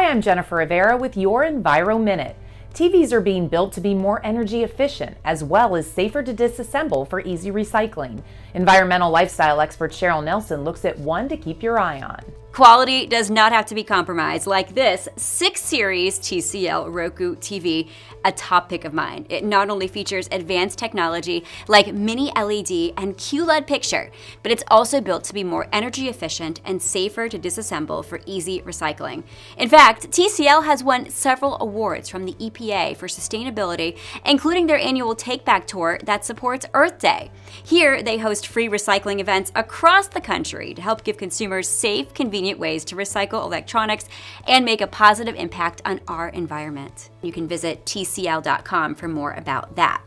I'm Jennifer Rivera with your EnviroMinute. TVs are being built to be more energy efficient as well as safer to disassemble for easy recycling. Environmental lifestyle expert Cheryl Nelson looks at one to keep your eye on. Quality does not have to be compromised, like this 6-series TCL Roku TV, a top pick of mine. It not only features advanced technology like mini LED and QLED picture, but it's also built to be more energy efficient and safer to disassemble for easy recycling. In fact, TCL has won several awards from the EPA for sustainability, including their annual Take Back Tour that supports Earth Day. Here, they host free recycling events across the country to help give consumers safe, convenient ways to recycle electronics and make a positive impact on our environment. You can visit TCL.com for more about that.